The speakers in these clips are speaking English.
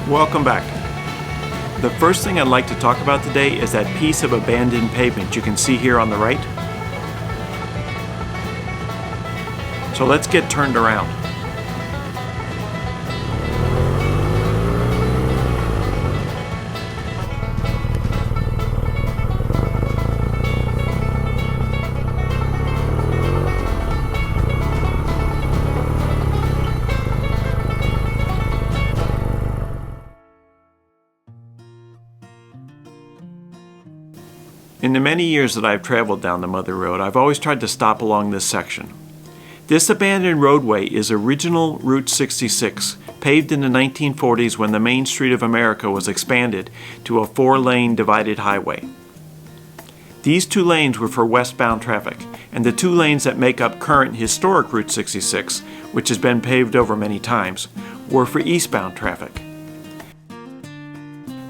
Welcome back. The first thing I'd like to talk about today is that piece of abandoned pavement you can see here on the right. So let's get turned around. In the many years that I've traveled down the Mother Road, I've always tried to stop along this section. This abandoned roadway is original Route 66, paved in the 1940s when the Main Street of America was expanded to a 4-lane divided highway. These 2 lanes were for westbound traffic, and the 2 lanes that make up current historic Route 66, which has been paved over many times, were for eastbound traffic.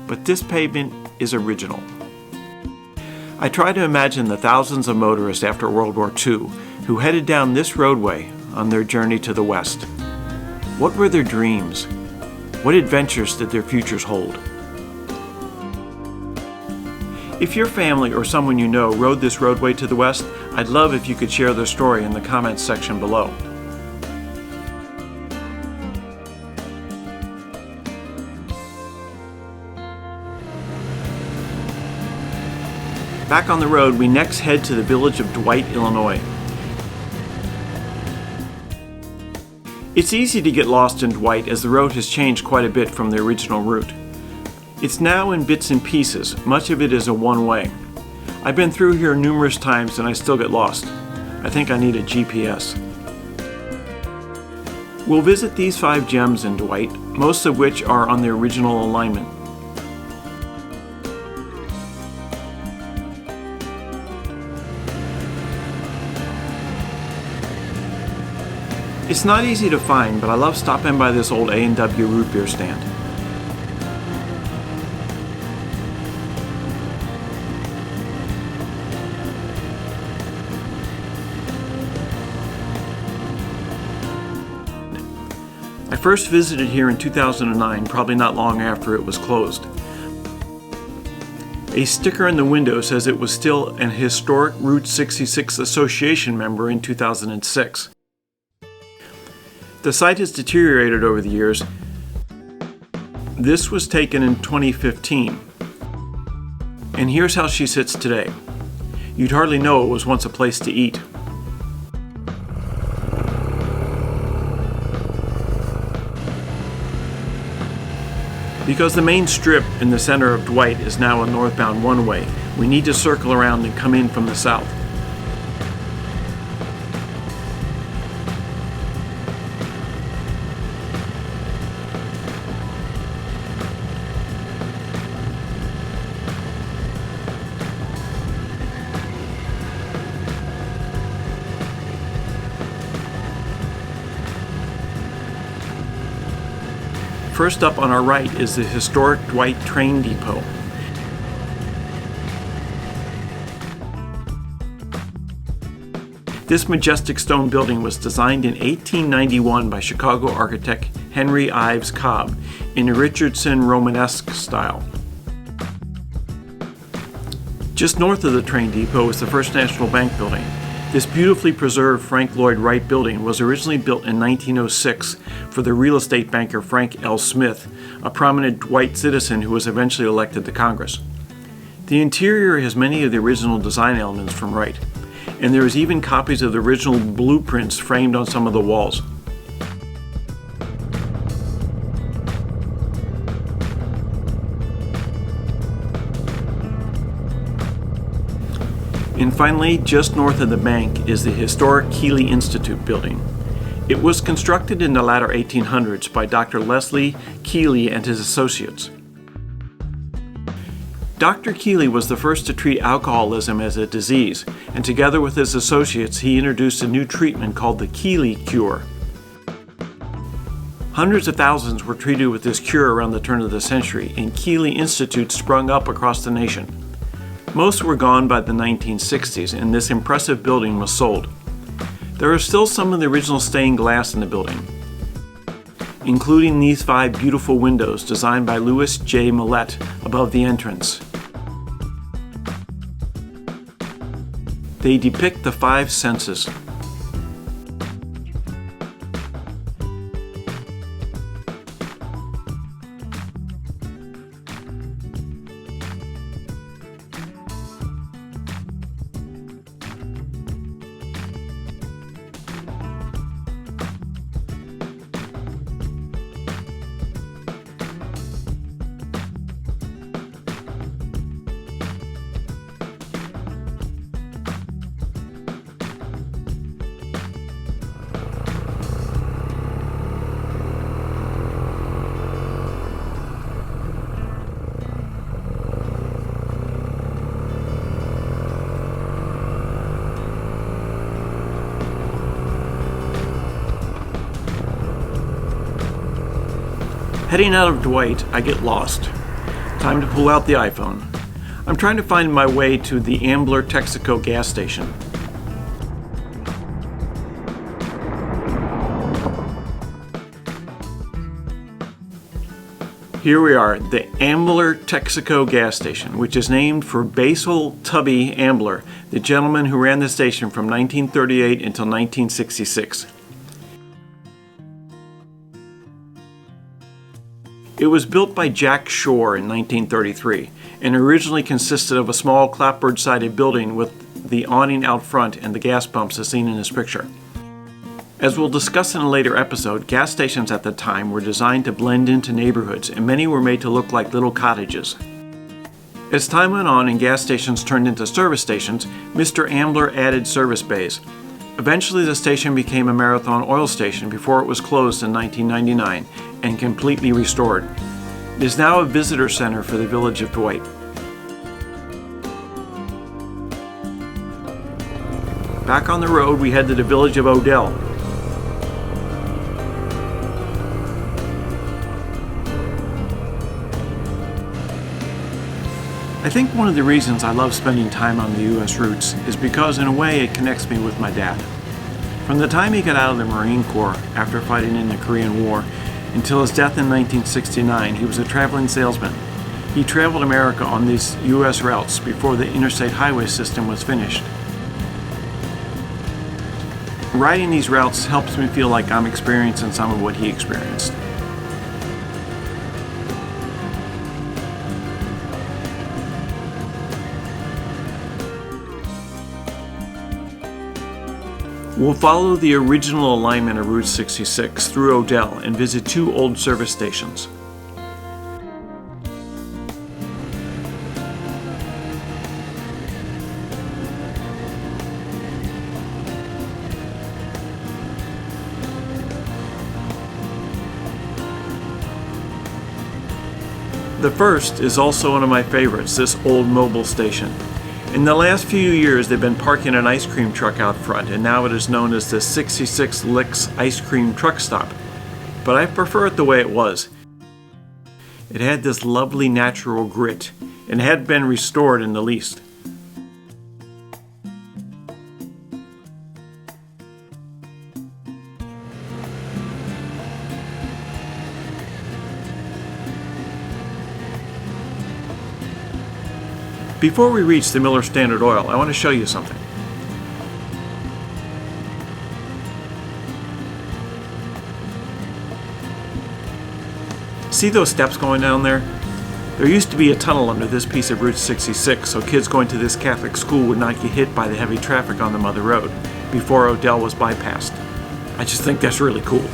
But this pavement is original. I try to imagine the thousands of motorists after World War II who headed down this roadway on their journey to the West. What were their dreams? What adventures did their futures hold? If your family or someone you know rode this roadway to the West, I'd love if you could share their story in the comments section below. Back on the road, we next head to the village of Dwight, Illinois. It's easy to get lost in Dwight as the road has changed quite a bit from the original route. It's now in bits and pieces, much of it is a one-way. I've been through here numerous times and I still get lost. I think I need a GPS. We'll visit these 5 gems in Dwight, most of which are on the original alignment. It's not easy to find, but I love stopping by this old A&W root beer stand. I first visited here in 2009, probably not long after it was closed. A sticker in the window says it was still an historic Route 66 Association member in 2006. The site has deteriorated over the years. This was taken in 2015. And here's how she sits today. You'd hardly know it was once a place to eat. Because the main strip in the center of Dwight is now a northbound one-way, we need to circle around and come in from the south. First up on our right is the historic Dwight train depot. This majestic stone building was designed in 1891 by Chicago architect Henry Ives Cobb in a Richardson Romanesque style. Just north of the train depot is the First National Bank building. This beautifully preserved Frank Lloyd Wright building was originally built in 1906 for the real estate banker Frank L. Smith, a prominent Dwight citizen who was eventually elected to Congress. The interior has many of the original design elements from Wright, and there is even copies of the original blueprints framed on some of the walls. And finally, just north of the bank is the historic Keeley Institute building. It was constructed in the latter 1800s by Dr. Leslie Keeley and his associates. Dr. Keeley was the first to treat alcoholism as a disease, and together with his associates, he introduced a new treatment called the Keeley cure. Hundreds of thousands were treated with this cure around the turn of the century, and Keeley Institutes sprung up across the nation. Most were gone by the 1960s, and this impressive building was sold. There is still some of the original stained glass in the building. including these 5 beautiful windows designed by Louis J. Millette above the entrance. They depict the 5 senses. Heading out of Dwight, I get lost. Time to pull out the iPhone. I'm trying to find my way to the Ambler Texaco gas station. Here we are, the Ambler Texaco gas station, which is named for Basil Tubby Ambler, the gentleman who ran the station from 1938 until 1966. It was built by Jack Shore in 1933 and originally consisted of a small clapboard-sided building with the awning out front and the gas pumps as seen in this picture. As we'll discuss in a later episode, gas stations at the time were designed to blend into neighborhoods, and many were made to look like little cottages. As time went on and gas stations turned into service stations, Mr. Ambler added service bays. Eventually the station became a Marathon oil station before it was closed in 1999 and completely restored. It is now a visitor center for the village of Dwight. Back on the road, we head to the village of Odell. I think one of the reasons I love spending time on the U.S. routes is because in a way it connects me with my dad. From the time he got out of the Marine Corps after fighting in the Korean War until his death in 1969, he was a traveling salesman. He traveled America on these U.S. routes before the interstate highway system was finished. Riding these routes helps me feel like I'm experiencing some of what he experienced. We'll follow the original alignment of Route 66 through Odell and visit 2 old service stations. The first is also one of my favorites, this old Mobil station. In the last few years, they've been parking an ice cream truck out front, and now it is known as the 66 Licks Ice Cream Truck Stop. But I prefer it the way it was. It had this lovely natural grit, and hadn't been restored in the least. Before we reach the Miller Standard Oil, I want to show you something. See those steps going down there? There used to be a tunnel under this piece of Route 66 so kids going to this Catholic school would not get hit by the heavy traffic on the Mother Road before Odell was bypassed. I just think that's really cool.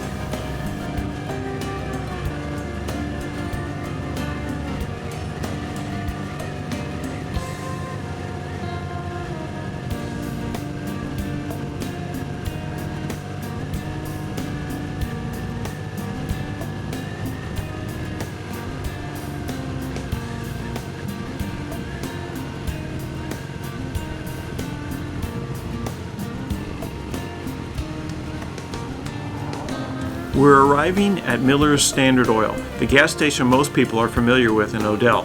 We're arriving at Miller's Standard Oil, the gas station most people are familiar with in Odell.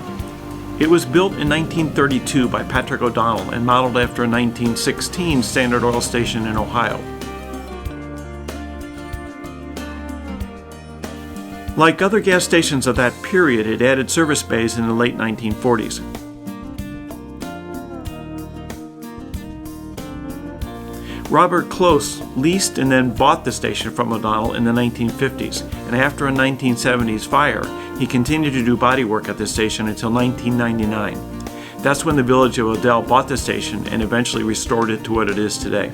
It was built in 1932 by Patrick O'Donnell and modeled after a 1916 Standard Oil station in Ohio. Like other gas stations of that period, it added service bays in the late 1940s. Robert Close leased and then bought the station from O'Donnell in the 1950s, and after a 1970s fire, he continued to do body work at the station until 1999. That's when the village of Odell bought the station and eventually restored it to what it is today.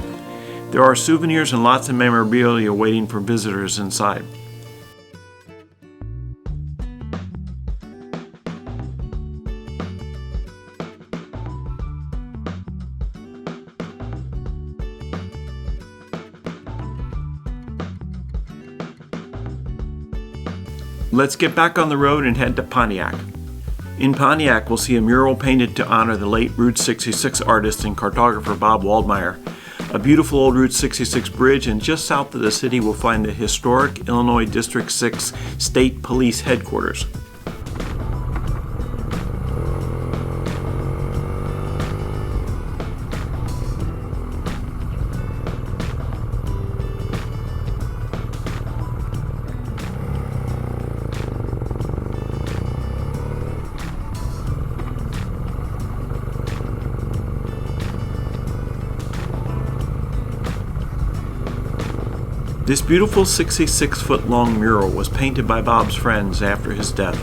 There are souvenirs and lots of memorabilia waiting for visitors inside. Let's get back on the road and head to Pontiac. In Pontiac, we'll see a mural painted to honor the late Route 66 artist and cartographer Bob Waldmeyer, a beautiful old Route 66 bridge, and just south of the city we'll find the historic Illinois District 6 State Police Headquarters. This beautiful 66-foot long mural was painted by Bob's friends after his death.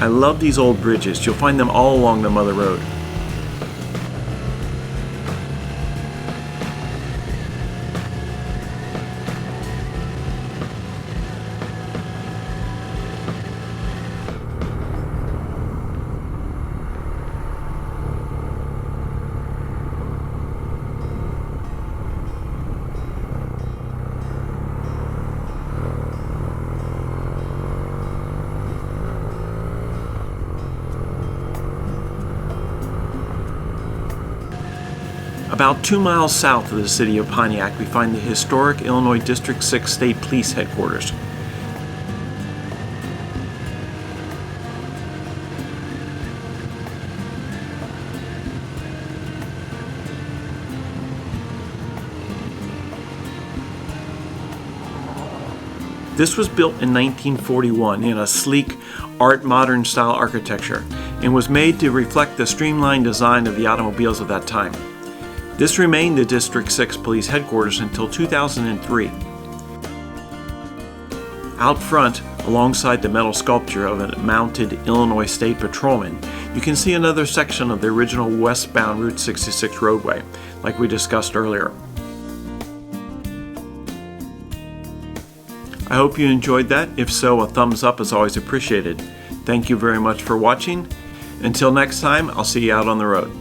I love these old bridges. You'll find them all along the Mother Road. About 2 miles south of the city of Pontiac, we find the historic Illinois District 6 State Police Headquarters. This was built in 1941 in a sleek Art Modern style architecture and was made to reflect the streamlined design of the automobiles of that time. This remained the District 6 Police Headquarters until 2003. Out front, alongside the metal sculpture of a mounted Illinois State Patrolman, you can see another section of the original westbound Route 66 roadway, like we discussed earlier. I hope you enjoyed that. If so, a thumbs up is always appreciated. Thank you very much for watching. Until next time, I'll see you out on the road.